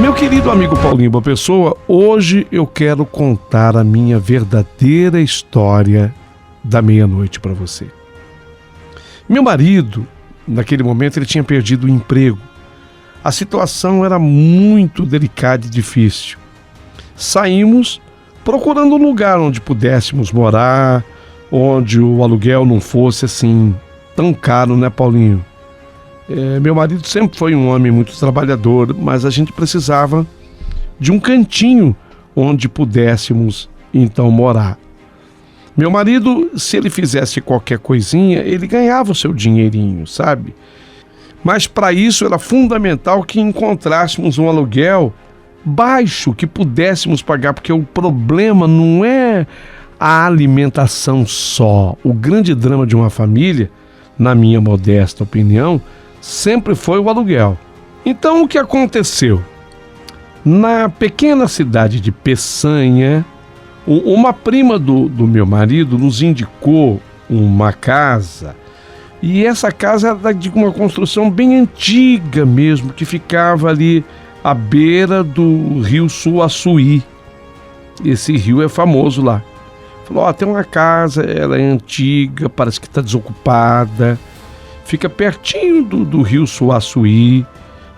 Meu querido amigo Paulinho Boa Pessoa, hoje eu quero contar a minha verdadeira história da meia-noite para você. Meu marido, naquele momento, ele tinha perdido o emprego. A situação era muito delicada e difícil. Saímos procurando um lugar onde pudéssemos morar, onde o aluguel não fosse assim tão caro, né, Paulinho? Meu marido sempre foi um homem muito trabalhador, mas a gente precisava de um cantinho onde pudéssemos então morar. Meu marido, se ele fizesse qualquer coisinha, ele ganhava o seu dinheirinho, sabe? Mas para isso era fundamental que encontrássemos um aluguel baixo, que pudéssemos pagar, porque o problema não é a alimentação só. O grande drama de uma família, na minha modesta opinião, sempre foi o aluguel. Então o que aconteceu? Na pequena cidade de Peçanha, uma prima do meu marido nos indicou uma casa, e essa casa era de uma construção bem antiga mesmo, que ficava ali à beira do rio Suaçuí. Esse rio é famoso lá. Falou, tem uma casa, ela é antiga, parece que está desocupada, fica pertinho do rio Suaçuí,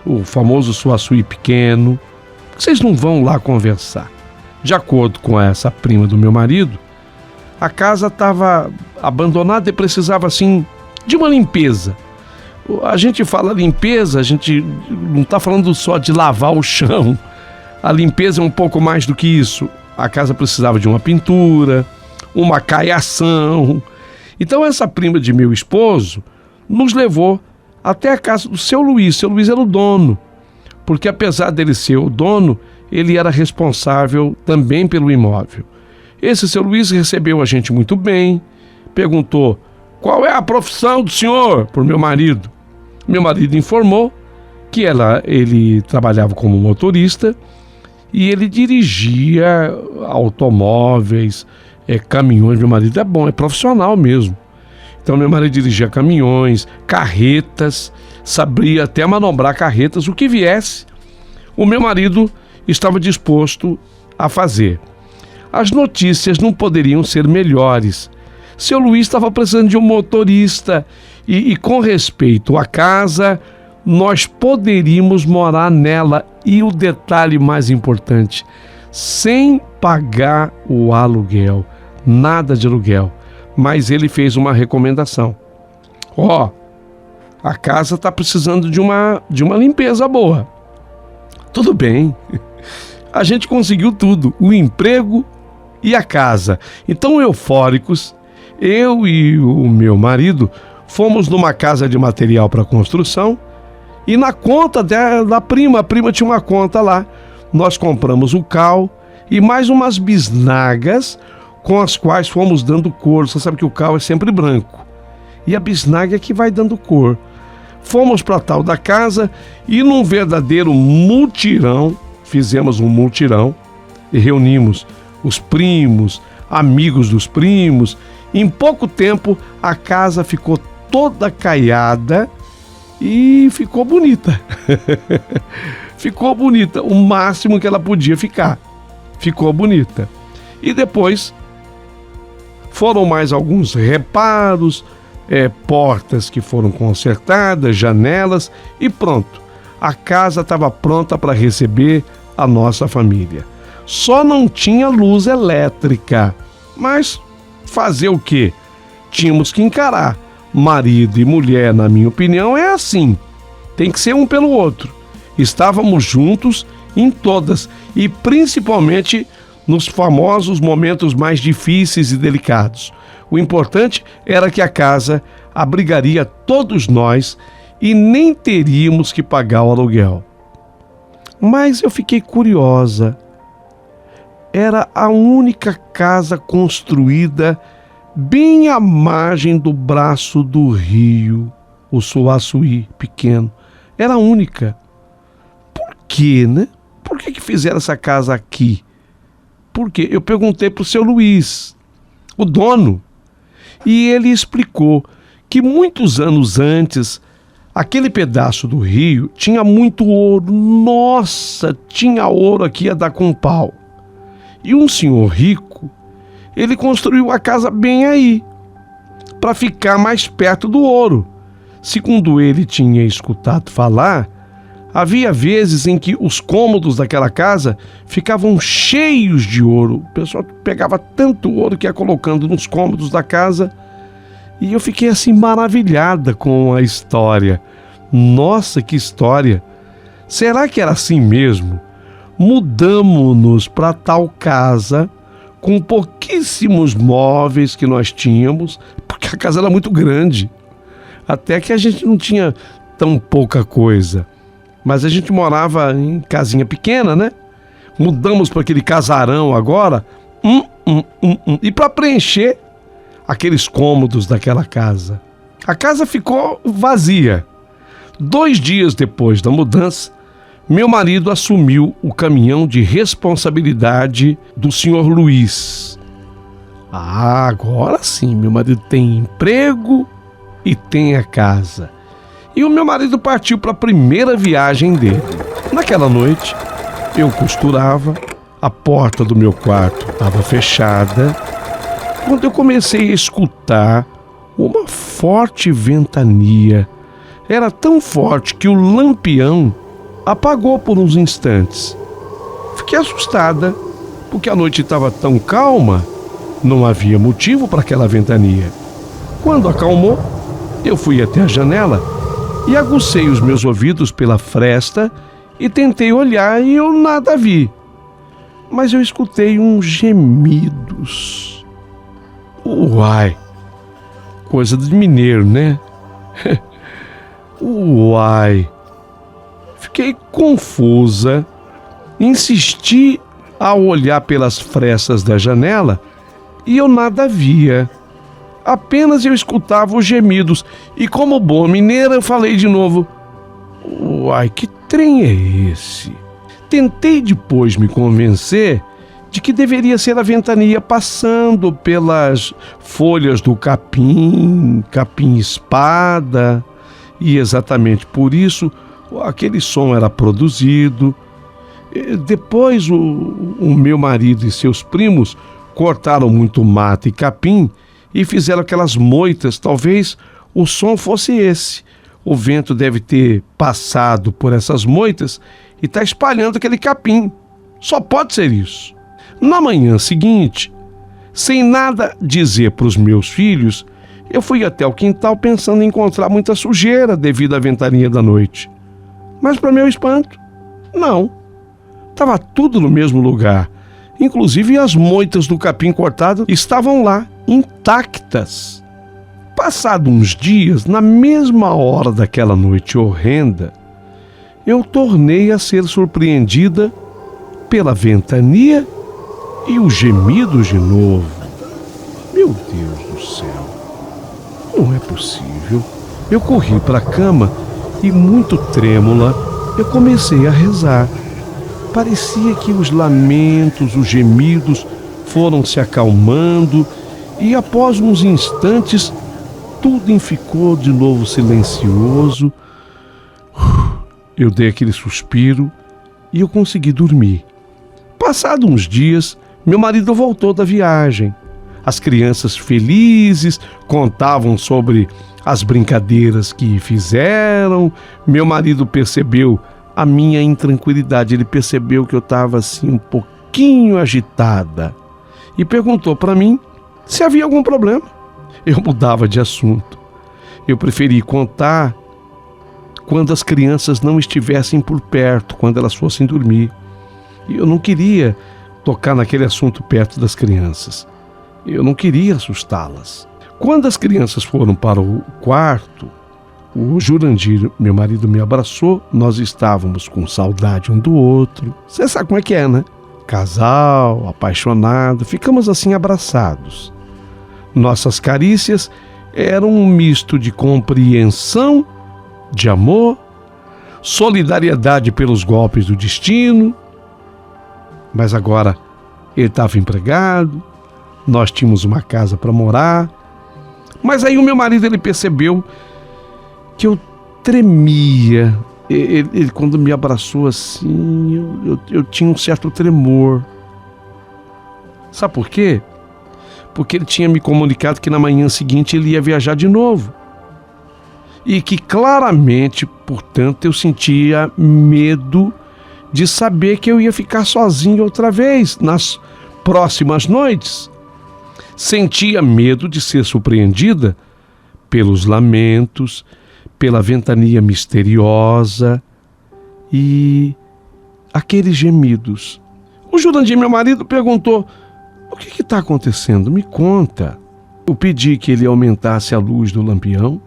o famoso Suaçuí pequeno. Por que vocês não vão lá conversar? De acordo com essa prima do meu marido, a casa estava abandonada e precisava, assim, de uma limpeza. A gente fala limpeza, a gente não está falando só de lavar o chão. A limpeza é um pouco mais do que isso. A casa precisava de uma pintura, uma caiação. Então essa prima de meu esposo nos levou até a casa do seu Luiz. Seu Luiz era o dono, porque apesar dele ser o dono, ele era responsável também pelo imóvel. Esse seu Luiz recebeu a gente muito bem, perguntou qual é a profissão do senhor, por meu marido. Meu marido informou que ele trabalhava como motorista e ele dirigia automóveis, caminhões. Meu marido é bom, é profissional mesmo. Então meu marido dirigia caminhões, carretas, sabia até manobrar carretas, o que viesse, o meu marido estava disposto a fazer. As notícias não poderiam ser melhores. Seu Luiz estava precisando de um motorista e com respeito à casa, nós poderíamos morar nela. E o detalhe mais importante, sem pagar o aluguel, nada de aluguel. Mas ele fez uma recomendação. A casa está precisando de uma limpeza boa. Tudo bem. A gente conseguiu tudo, o emprego e a casa. Então, eufóricos, eu e o meu marido fomos numa casa de material para construção e na conta da prima, a prima tinha uma conta lá. Nós compramos o cal e mais umas bisnagas com as quais fomos dando cor. Você sabe que o cal é sempre branco e a bisnaga é que vai dando cor. Fomos para a tal da casa e num verdadeiro mutirão, fizemos um mutirão e reunimos os primos, amigos dos primos. Em pouco tempo a casa ficou toda caiada e ficou bonita. Ficou bonita, o máximo que ela podia ficar. Ficou bonita. E depois foram mais alguns reparos, portas que foram consertadas, janelas e pronto. A casa estava pronta para receber a nossa família. Só não tinha luz elétrica, mas fazer o quê? Tínhamos que encarar. Marido e mulher, na minha opinião, é assim. Tem que ser um pelo outro. Estávamos juntos em todas e principalmente nos famosos momentos mais difíceis e delicados. O importante era que a casa abrigaria todos nós e nem teríamos que pagar o aluguel. Mas eu fiquei curiosa. Era a única casa construída bem à margem do braço do rio, o Suaçuí pequeno. Era a única. Por quê, né? Por que fizeram essa casa aqui? Por quê? Eu perguntei para o seu Luiz, o dono, e ele explicou que muitos anos antes Aquele pedaço do rio tinha muito ouro. Nossa, tinha ouro aqui a dar com pau. E um senhor rico, ele construiu a casa bem aí, para ficar mais perto do ouro. Segundo ele tinha escutado falar, havia vezes em que os cômodos daquela casa ficavam cheios de ouro. O pessoal pegava tanto ouro que ia colocando nos cômodos da casa. E eu fiquei assim maravilhada com a história. Nossa, que história! Será que era assim mesmo? Mudamos-nos para tal casa com pouquíssimos móveis que nós tínhamos, porque a casa era muito grande. Até que a gente não tinha tão pouca coisa. Mas a gente morava em casinha pequena, né? Mudamos para aquele casarão agora. E para preencher aqueles cômodos daquela casa, a casa ficou vazia. 2 dias depois da mudança, meu marido assumiu o caminhão de responsabilidade do senhor Luiz. Agora sim, meu marido tem emprego e tem a casa. E o meu marido partiu para a primeira viagem dele. Naquela noite, eu costurava, a porta do meu quarto estava fechada, quando eu comecei a escutar uma forte ventania. Era tão forte que o lampião apagou por uns instantes. Fiquei assustada, porque a noite estava tão calma, não havia motivo para aquela ventania. Quando acalmou, eu fui até a janela e aguçei os meus ouvidos pela fresta e tentei olhar e eu nada vi. Mas eu escutei uns gemidos. Uai, coisa de mineiro, né? Uai. Fiquei confusa, insisti a olhar pelas frestas da janela e eu nada via. Apenas eu escutava os gemidos e, como boa mineira, eu falei de novo: uai, que trem é esse? Tentei depois me convencer de que deveria ser a ventania passando pelas folhas do capim-espada, e exatamente por isso aquele som era produzido. Depois o meu marido e seus primos cortaram muito mato e capim e fizeram aquelas moitas. Talvez o som fosse esse. O vento deve ter passado por essas moitas e está espalhando aquele capim. Só pode ser isso. Na manhã seguinte, sem nada dizer para os meus filhos, eu fui até o quintal pensando em encontrar muita sujeira devido à ventania da noite. Mas, para meu espanto, não. Estava tudo no mesmo lugar. Inclusive as moitas do capim cortado estavam lá, intactas. Passado uns dias, na mesma hora daquela noite horrenda, eu tornei a ser surpreendida pela ventania e os gemidos de novo. Meu Deus do céu, não é possível. Eu corri para a cama e, muito trêmula, eu comecei a rezar. Parecia que os lamentos, os gemidos foram se acalmando e, após uns instantes, tudo ficou de novo silencioso. Eu dei aquele suspiro e eu consegui dormir. Passados uns dias, meu marido voltou da viagem. As crianças felizes contavam sobre as brincadeiras que fizeram. Meu marido percebeu a minha intranquilidade. Ele percebeu que eu estava assim um pouquinho agitada e perguntou para mim se havia algum problema. Eu mudava de assunto. Eu preferi contar quando as crianças não estivessem por perto, quando elas fossem dormir. E eu não queria tocar naquele assunto perto das crianças. Eu não queria assustá-las. Quando as crianças foram para o quarto, o Jurandir, meu marido, me abraçou. Nós estávamos com saudade um do outro. Você sabe como é que é, né? Casal, apaixonado, ficamos assim abraçados. Nossas carícias eram um misto de compreensão, de amor, solidariedade pelos golpes do destino. Mas agora ele estava empregado, nós tínhamos uma casa para morar. Mas aí o meu marido, ele percebeu que eu tremia. Ele quando me abraçou assim, eu tinha um certo tremor. Sabe por quê? Porque ele tinha me comunicado que na manhã seguinte ele ia viajar de novo. E que claramente, portanto, eu sentia medo de saber que eu ia ficar sozinho outra vez nas próximas noites. Sentia medo de ser surpreendida pelos lamentos, pela ventania misteriosa e aqueles gemidos. O Jurandir, meu marido, perguntou: o que está acontecendo? Me conta. Eu pedi que ele aumentasse a luz do lampião,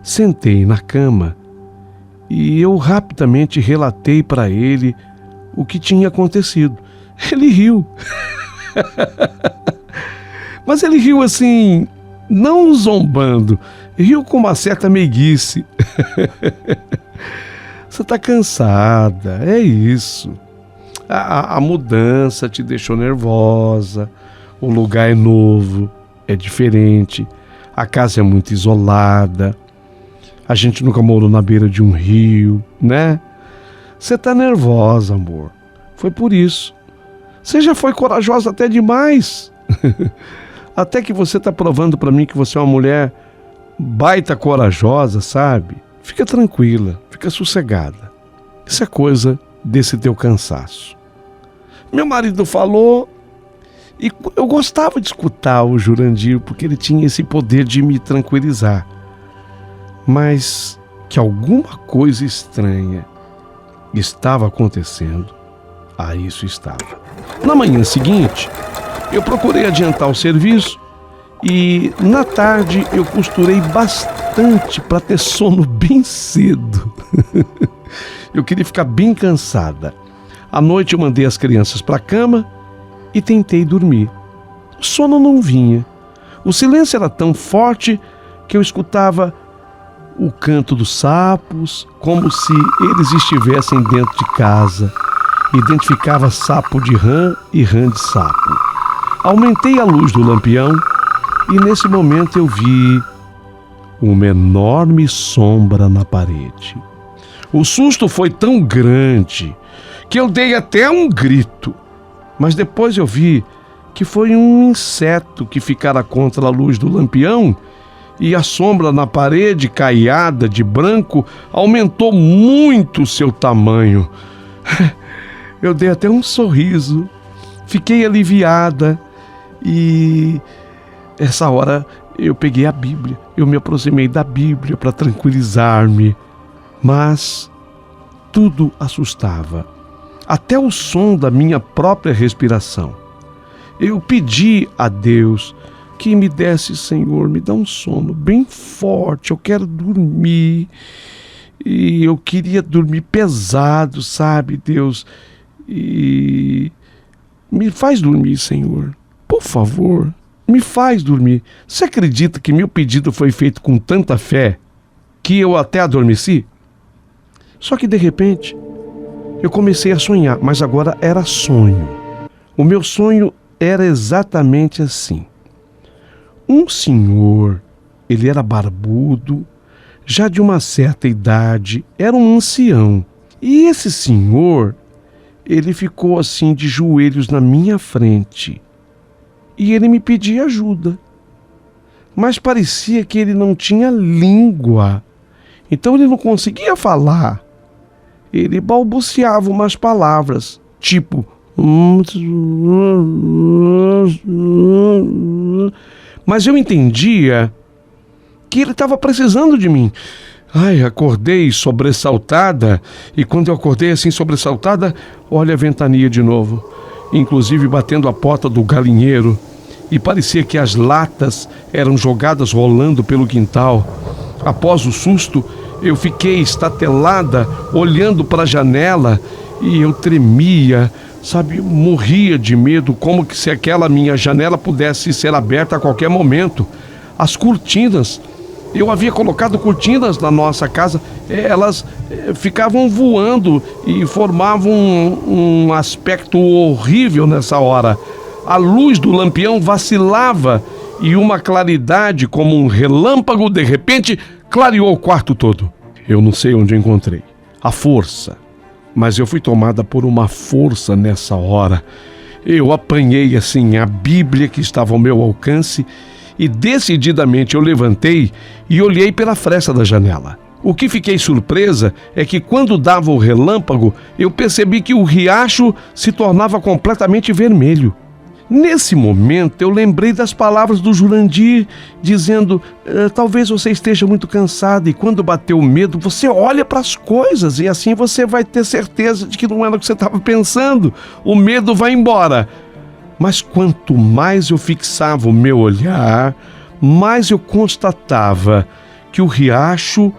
sentei na cama e eu rapidamente relatei para ele o que tinha acontecido. Ele riu. Mas ele riu assim, não zombando, riu com uma certa meiguice. Você está cansada, é isso. A mudança te deixou nervosa, o lugar é novo, é diferente, a casa é muito isolada, a gente nunca morou na beira de um rio, né? Você está nervosa, amor. Foi por isso. Você já foi corajosa até demais. Até que você está provando para mim que você é uma mulher baita corajosa, sabe? Fica tranquila, fica sossegada. Isso é coisa desse teu cansaço. Meu marido falou e eu gostava de escutar o Jurandir porque ele tinha esse poder de me tranquilizar. Mas que alguma coisa estranha estava acontecendo, isso estava. Na manhã seguinte, eu procurei adiantar o serviço e na tarde eu costurei bastante para ter sono bem cedo. Eu queria ficar bem cansada. À noite eu mandei as crianças para a cama e tentei dormir. O sono não vinha. O silêncio era tão forte que eu escutava o canto dos sapos, como se eles estivessem dentro de casa. Identificava sapo de rã e rã de sapo. Aumentei a luz do lampião e nesse momento eu vi uma enorme sombra na parede. O susto foi tão grande que eu dei até um grito, mas depois eu vi que foi um inseto que ficara contra a luz do lampião e a sombra na parede, caiada de branco, aumentou muito seu tamanho. Eu dei até um sorriso, fiquei aliviada e essa hora eu peguei a Bíblia, eu me aproximei da Bíblia para tranquilizar-me, mas tudo assustava, até o som da minha própria respiração. Eu pedi a Deus que me desse, Senhor, me dá um sono bem forte, eu quero dormir, e eu queria dormir pesado, sabe, Deus, e me faz dormir, Senhor, por favor, me faz dormir. Você acredita que meu pedido foi feito com tanta fé que eu até adormeci? Só que de repente eu comecei a sonhar, mas agora era sonho. O meu sonho era exatamente assim. Um senhor, ele era barbudo, já de uma certa idade, era um ancião. E esse senhor, ele ficou assim de joelhos na minha frente. E ele me pedia ajuda. Mas parecia que ele não tinha língua. Então ele não conseguia falar. Ele balbuciava umas palavras, tipo... Mas eu entendia que ele estava precisando de mim. Acordei sobressaltada, e quando eu acordei assim sobressaltada, olha a ventania de novo, inclusive batendo a porta do galinheiro, e parecia que as latas eram jogadas rolando pelo quintal. Após o susto, eu fiquei estatelada, olhando para a janela, e eu tremia, sabe, morria de medo, como que se aquela minha janela pudesse ser aberta a qualquer momento. As cortinas, eu havia colocado cortinas na nossa casa, elas ficavam voando e formavam um aspecto horrível nessa hora. A luz do lampião vacilava e uma claridade como um relâmpago de repente clareou o quarto todo. Eu não sei onde eu encontrei a força, mas eu fui tomada por uma força nessa hora. Eu apanhei assim a Bíblia que estava ao meu alcance e decididamente eu levantei e olhei pela fresta da janela. O que fiquei surpresa é que quando dava o relâmpago, eu percebi que o riacho se tornava completamente vermelho. Nesse momento, eu lembrei das palavras do Jurandir, dizendo, talvez você esteja muito cansado e quando bater o medo, você olha para as coisas e assim você vai ter certeza de que não era o que você estava pensando. O medo vai embora. Mas quanto mais eu fixava o meu olhar, mais eu constatava que o riacho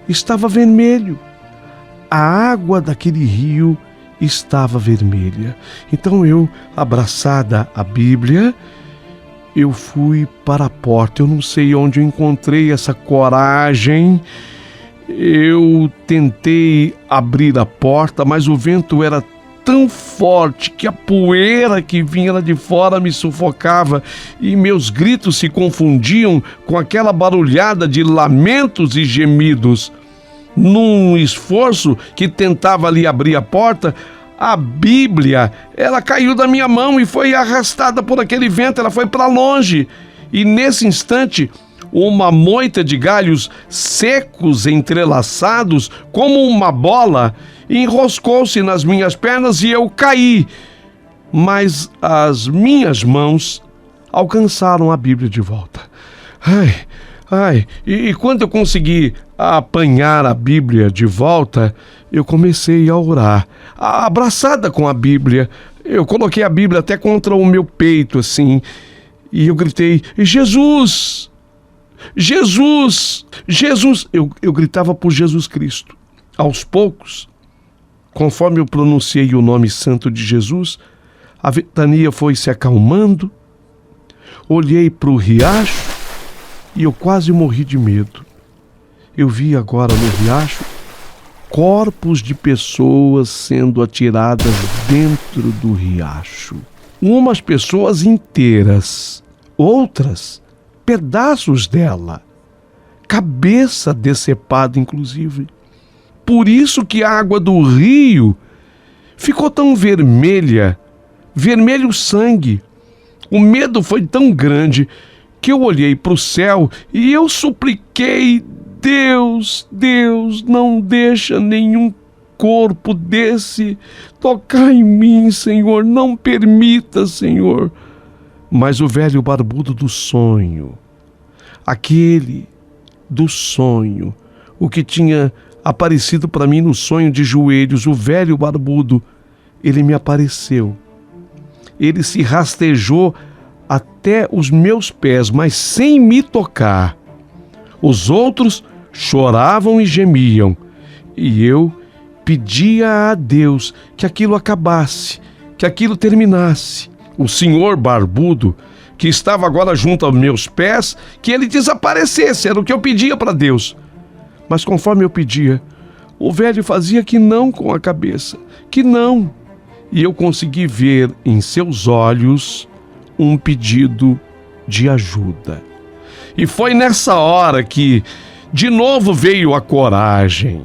estava vermelho. A água daquele rio estava vermelha. Então eu, abraçada à Bíblia, eu fui para a porta. Eu não sei onde eu encontrei essa coragem. Eu tentei abrir a porta, mas o vento era tão forte que a poeira que vinha lá de fora me sufocava e meus gritos se confundiam com aquela barulhada de lamentos e gemidos. Num esforço que tentava ali abrir a porta, a Bíblia, ela caiu da minha mão e foi arrastada por aquele vento, ela foi para longe. E nesse instante, uma moita de galhos secos entrelaçados, como uma bola, enroscou-se nas minhas pernas e eu caí. Mas as minhas mãos alcançaram a Bíblia de volta. E quando eu consegui apanhar a Bíblia de volta, eu comecei a orar, abraçada com a Bíblia. Eu coloquei a Bíblia até contra o meu peito, assim, e eu gritei, Jesus! Jesus! Jesus! Eu gritava por Jesus Cristo. Aos poucos, conforme eu pronunciei o nome santo de Jesus, a ventania foi se acalmando, olhei para o riacho, e eu quase morri de medo. Eu vi agora no riacho corpos de pessoas sendo atiradas dentro do riacho. Umas pessoas inteiras, outras pedaços dela, cabeça decepada inclusive. Por isso que a água do rio ficou tão vermelha, vermelho sangue. O medo foi tão grande que eu olhei para o céu e eu supliquei, Deus, não deixa nenhum corpo desse tocar em mim, Senhor, não permita, Senhor. Mas o velho barbudo do sonho, aquele do sonho, o que tinha aparecido para mim no sonho de joelhos, o velho barbudo, ele me apareceu. Ele se rastejou até os meus pés, mas sem me tocar. Os outros choravam e gemiam, e eu pedia a Deus que aquilo acabasse, que aquilo terminasse. O senhor barbudo, que estava agora junto aos meus pés, que ele desaparecesse, era o que eu pedia para Deus. Mas conforme eu pedia, o velho fazia que não com a cabeça, que não. E eu consegui ver em seus olhos um pedido de ajuda. E foi nessa hora que de novo veio a coragem.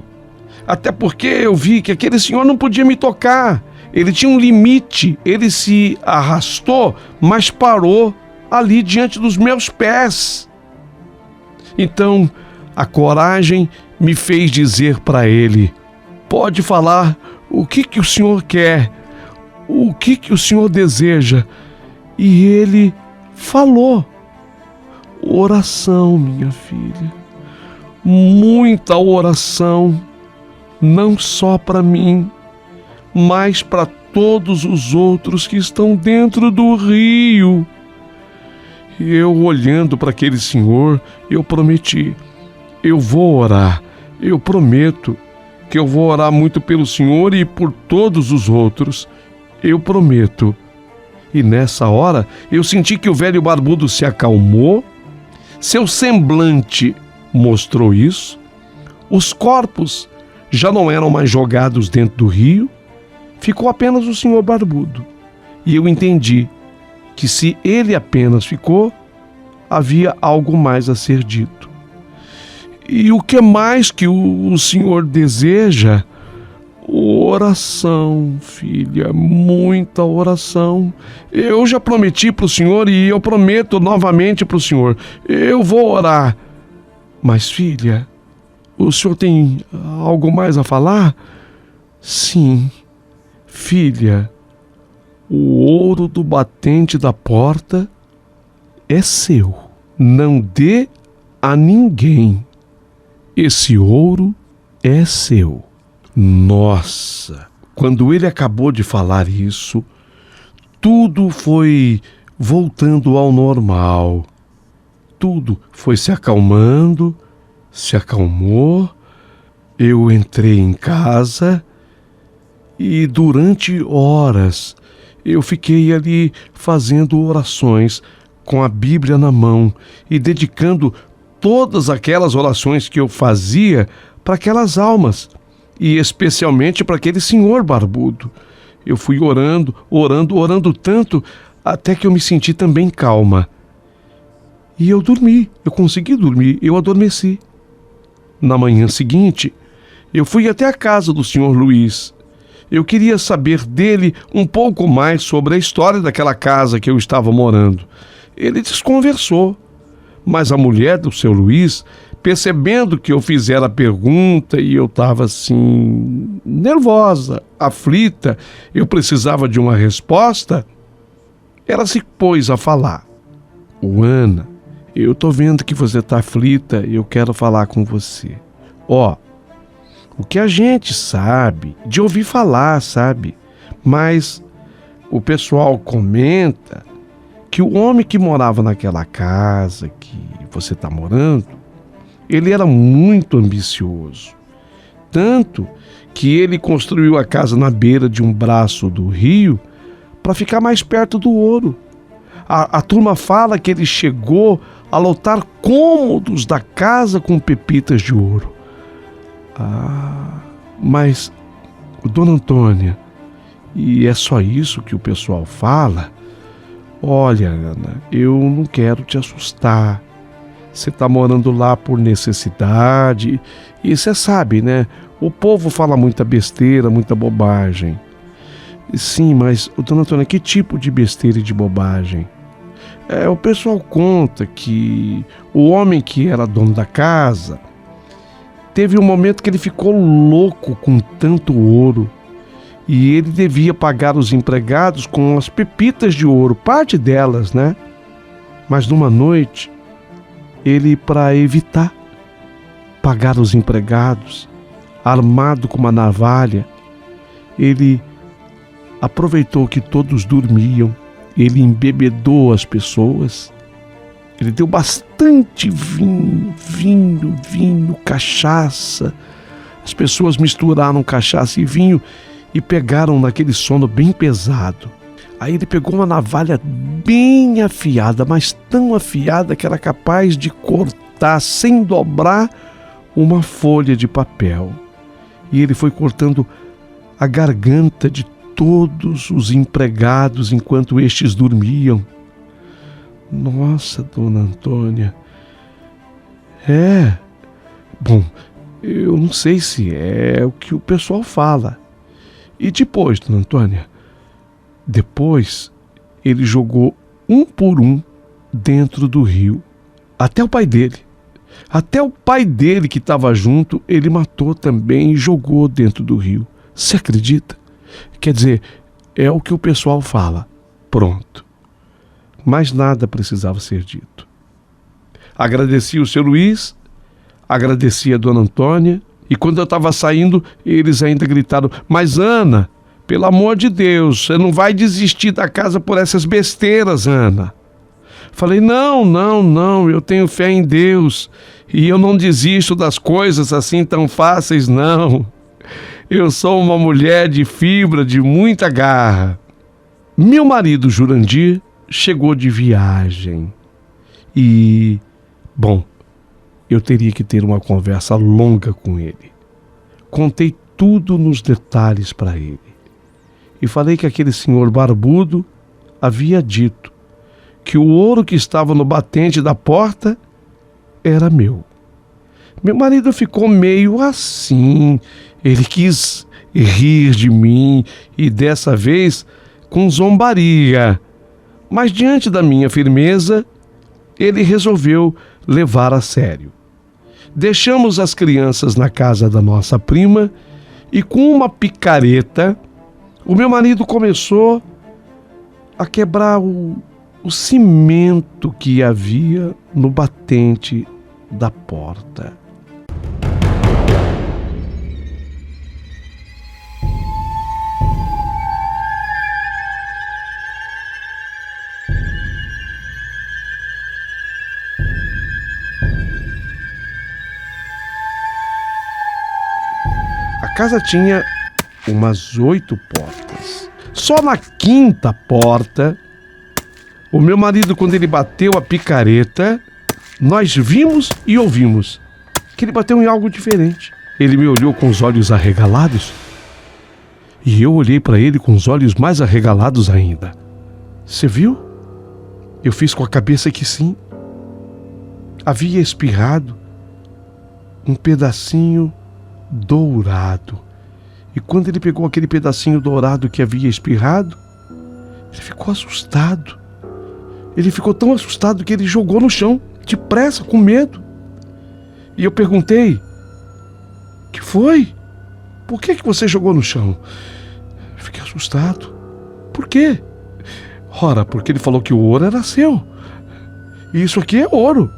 Até porque eu vi que aquele senhor não podia me tocar. Ele tinha um limite, ele se arrastou, mas parou ali diante dos meus pés. Então, a coragem me fez dizer para ele, pode falar o que o senhor quer, o que o senhor deseja. E ele falou, oração, minha filha, muita oração, não só para mim, mas para todos os outros que estão dentro do rio. E eu, olhando para aquele senhor, eu prometi, eu vou orar, eu prometo que eu vou orar muito pelo senhor e por todos os outros, eu prometo. E nessa hora, eu senti que o velho barbudo se acalmou, seu semblante mostrou isso, os corpos já não eram mais jogados dentro do rio, ficou apenas o senhor barbudo. E eu entendi que se ele apenas ficou, havia algo mais a ser dito. E o que mais que o senhor deseja? Oração, filha, muita oração. Eu já prometi para o senhor e eu prometo novamente para o senhor. Eu vou orar. Mas, filha, o senhor tem algo mais a falar? Sim, filha, o ouro do batente da porta é seu. Não dê a ninguém. Esse ouro é seu. Nossa, quando ele acabou de falar isso, tudo foi voltando ao normal. Tudo foi se acalmando, se acalmou. Eu entrei em casa e durante horas eu fiquei ali fazendo orações com a Bíblia na mão e dedicando todas aquelas orações que eu fazia para aquelas almas. E especialmente para aquele senhor barbudo. Eu fui orando tanto, até que eu me senti também calma. E eu dormi, eu consegui dormir, eu adormeci. Na manhã seguinte, eu fui até a casa do senhor Luiz. Eu queria saber dele um pouco mais sobre a história daquela casa que eu estava morando. Ele desconversou, mas a mulher do seu Luiz, percebendo que eu fizera a pergunta e eu estava assim, nervosa, aflita, eu precisava de uma resposta, ela se pôs a falar. Ana, eu tô vendo que você está aflita e eu quero falar com você. Ó, o que a gente sabe, de ouvir falar, sabe? Mas o pessoal comenta que o homem que morava naquela casa que você está morando, ele era muito ambicioso, tanto que ele construiu a casa na beira de um braço do rio para ficar mais perto do ouro. A turma fala que ele chegou a lotar cômodos da casa com pepitas de ouro. Mas, dona Antônia, e é só isso que o pessoal fala? Olha, Ana, eu não quero te assustar. Você está morando lá por necessidade e você sabe, né? O povo fala muita besteira, muita bobagem. Sim, mas, dona Antônia, que tipo de besteira e de bobagem? O pessoal conta que o homem que era dono da casa teve um momento que ele ficou louco com tanto ouro e ele devia pagar os empregados com as pepitas de ouro, parte delas, né? Mas numa noite, ele, para evitar pagar os empregados, armado com uma navalha, ele aproveitou que todos dormiam, ele embebedou as pessoas, ele deu bastante vinho, cachaça. As pessoas misturaram cachaça e vinho e pegaram naquele sono bem pesado. Aí ele pegou uma navalha bem afiada, mas tão afiada que era capaz de cortar, sem dobrar, uma folha de papel. E ele foi cortando a garganta de todos os empregados enquanto estes dormiam. Nossa, dona Antônia. Bom, eu não sei se é o que o pessoal fala. E depois, dona Antônia? Depois, ele jogou um por um dentro do rio. Até o pai dele. Até o pai dele que estava junto, ele matou também e jogou dentro do rio. Você acredita? Quer dizer, é o que o pessoal fala. Pronto. Mais nada precisava ser dito. Agradeci o seu Luiz, agradeci a dona Antônia, e quando eu estava saindo, eles ainda gritaram: mas Ana, pelo amor de Deus, você não vai desistir da casa por essas besteiras, Ana. Falei: não, eu tenho fé em Deus e eu não desisto das coisas assim tão fáceis, não. Eu sou uma mulher de fibra, de muita garra. Meu marido Jurandir chegou de viagem e, bom, eu teria que ter uma conversa longa com ele. Contei tudo nos detalhes para ele e falei que aquele senhor barbudo havia dito que o ouro que estava no batente da porta era meu. Meu marido ficou meio assim. Ele quis rir de mim e dessa vez com zombaria. Mas diante da minha firmeza, ele resolveu levar a sério. Deixamos as crianças na casa da nossa prima e com uma picareta, o meu marido começou a quebrar o cimento que havia no batente da porta. A casa tinha umas 8 portas. Só na 5ª porta, o meu marido, quando ele bateu a picareta, nós vimos e ouvimos que ele bateu em algo diferente. Ele me olhou com os olhos arregalados e eu olhei para ele com os olhos mais arregalados ainda. Você viu? Eu fiz com a cabeça que sim. Havia espirrado um pedacinho dourado. E quando ele pegou aquele pedacinho dourado que havia espirrado, ele ficou assustado. Ele ficou tão assustado que ele jogou no chão, depressa, com medo. E eu perguntei: o que foi? Por que você jogou no chão? Eu fiquei assustado. Por quê? Ora, porque ele falou que o ouro era seu. E isso aqui é ouro.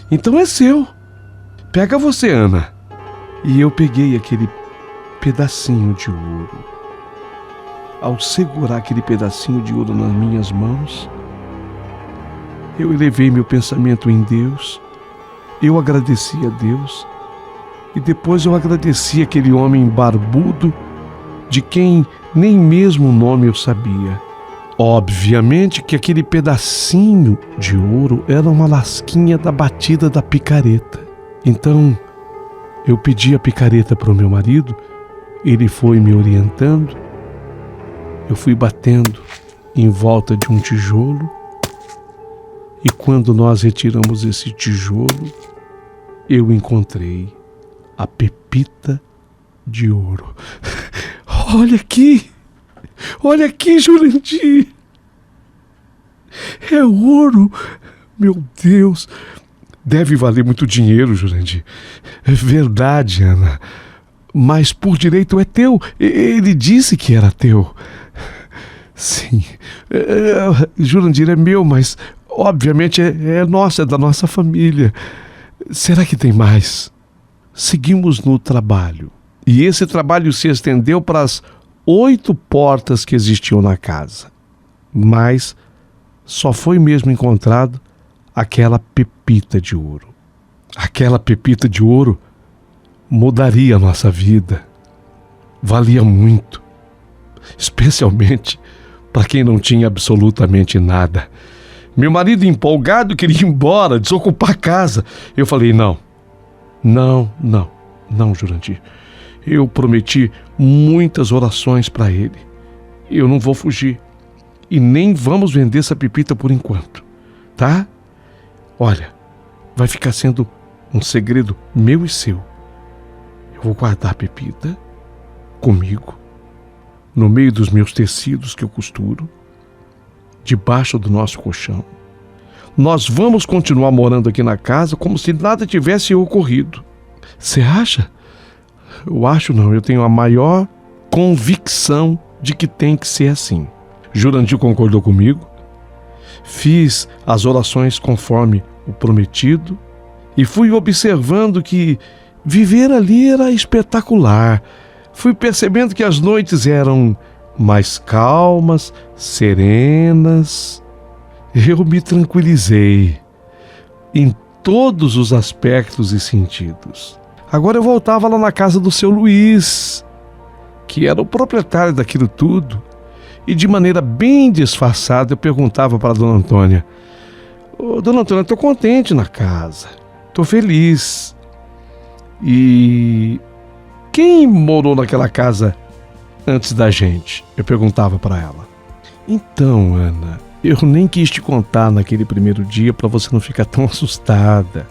Então é seu. Pega você, Ana. E eu peguei aquele pedacinho de ouro. Ao segurar aquele pedacinho de ouro nas minhas mãos, eu elevei meu pensamento em Deus, eu agradeci a Deus e depois eu agradeci aquele homem barbudo de quem nem mesmo o nome eu sabia. Obviamente que aquele pedacinho de ouro era uma lasquinha da batida da picareta. Então, eu pedi a picareta para o meu marido, ele foi me orientando, eu fui batendo em volta de um tijolo e quando nós retiramos esse tijolo, eu encontrei a pepita de ouro. Olha aqui, Jurandir, é ouro, meu Deus. Deve valer muito dinheiro, Jurandir. É verdade, Ana. Mas por direito é teu. Ele disse que era teu. Sim. Jurandir é meu, mas obviamente é nosso, é da nossa família. Será que tem mais? Seguimos no trabalho. E esse trabalho se estendeu para as 8 portas que existiam na casa. Mas só foi mesmo encontrado aquela pepita de ouro. Aquela pepita de ouro mudaria a nossa vida. Valia muito. Especialmente para quem não tinha absolutamente nada. Meu marido empolgado queria ir embora, desocupar a casa. Eu falei, não, Jurandir. Eu prometi muitas orações para ele. Eu não vou fugir. E nem vamos vender essa pepita por enquanto, tá? Olha, vai ficar sendo um segredo meu e seu. Eu vou guardar a pepita comigo, no meio dos meus tecidos que eu costuro, debaixo do nosso colchão. Nós vamos continuar morando aqui na casa como se nada tivesse ocorrido. Você acha? Eu acho não, eu tenho a maior convicção de que tem que ser assim. Jurandir concordou comigo, fiz as orações conforme o prometido e fui observando que viver ali era espetacular. Fui percebendo que as noites eram mais calmas, serenas. Eu me tranquilizei em todos os aspectos e sentidos. Agora eu voltava lá na casa do seu Luiz, que era o proprietário daquilo tudo, e de maneira bem disfarçada eu perguntava para a dona Antônia: Dona Antônia, estou contente na casa, estou feliz. E quem morou naquela casa antes da gente? Eu perguntava para ela. Então, Ana, eu nem quis te contar naquele primeiro dia para você não ficar tão assustada.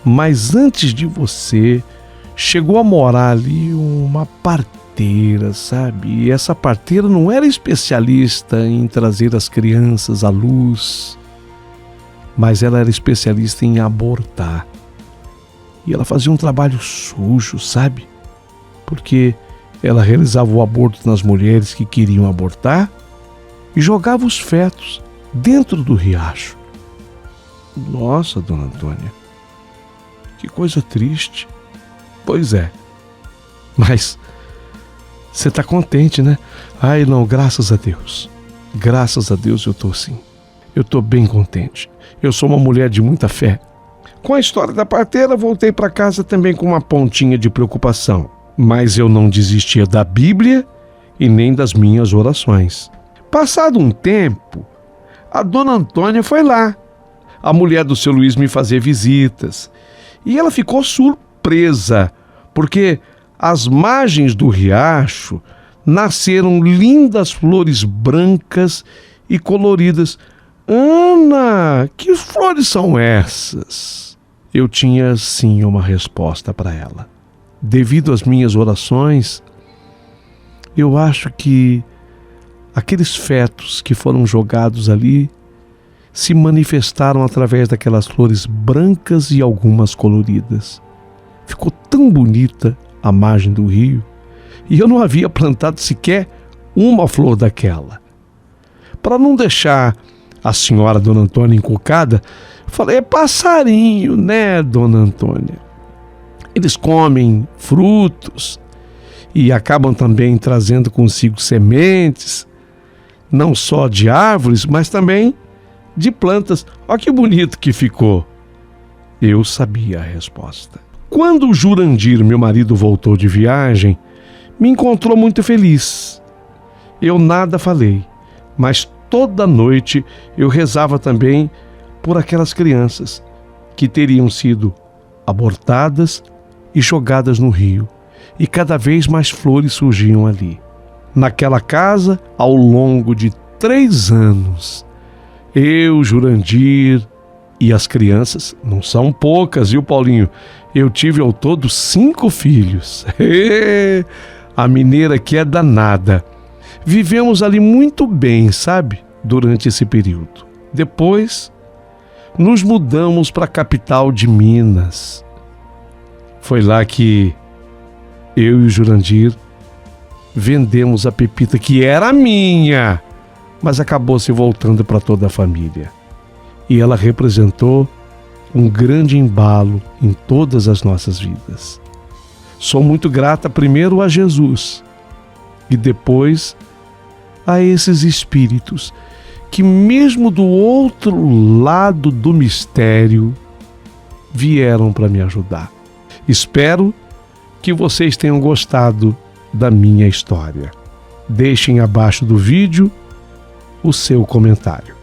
Mas antes de você, chegou a morar ali uma parteira, sabe? E essa parteira não era especialista em trazer as crianças à luz, mas ela era especialista em abortar. E ela fazia um trabalho sujo, sabe? Porque ela realizava o aborto nas mulheres que queriam abortar e jogava os fetos dentro do riacho. Nossa, dona Antônia, que coisa triste. Pois é, mas você está contente, né? Ai, não, graças a Deus. Graças a Deus eu estou sim. Eu estou bem contente. Eu sou uma mulher de muita fé. Com a história da parteira, voltei para casa também com uma pontinha de preocupação. Mas eu não desistia da Bíblia e nem das minhas orações. Passado um tempo, a dona Antônia foi lá, a mulher do seu Luiz, me fazer visitas. E ela ficou surpresa, porque às margens do riacho nasceram lindas flores brancas e coloridas. Ana, que flores são essas? Eu tinha sim uma resposta para ela. Devido às minhas orações, eu acho que aqueles fetos que foram jogados ali se manifestaram através daquelas flores brancas e algumas coloridas. Ficou tão bonita a margem do rio, e eu não havia plantado sequer uma flor daquela. Para não deixar a senhora Dona Antônia encucada, falei: é passarinho, né, Dona Antônia? Eles comem frutos e acabam também trazendo consigo sementes, não só de árvores, mas também de plantas. Olha que bonito que ficou. Eu sabia a resposta. Quando o Jurandir, meu marido, voltou de viagem, me encontrou muito feliz. Eu nada falei, mas toda noite eu rezava também por aquelas crianças que teriam sido abortadas e jogadas no rio, e cada vez mais flores surgiam ali. Naquela casa, ao longo de 3 anos, eu, Jurandir e as crianças, não são poucas, viu, Paulinho? Eu tive ao todo 5 filhos. A mineira aqui é danada. Vivemos ali muito bem, sabe? Durante esse período. Depois, nos mudamos para a capital de Minas. Foi lá que eu e o Jurandir vendemos a Pepita, que era minha, mas acabou se voltando para toda a família. E ela representou um grande embalo em todas as nossas vidas. Sou muito grata primeiro a Jesus e depois a esses espíritos que, mesmo do outro lado do mistério, vieram para me ajudar. Espero que vocês tenham gostado da minha história. Deixem abaixo do vídeo o seu comentário.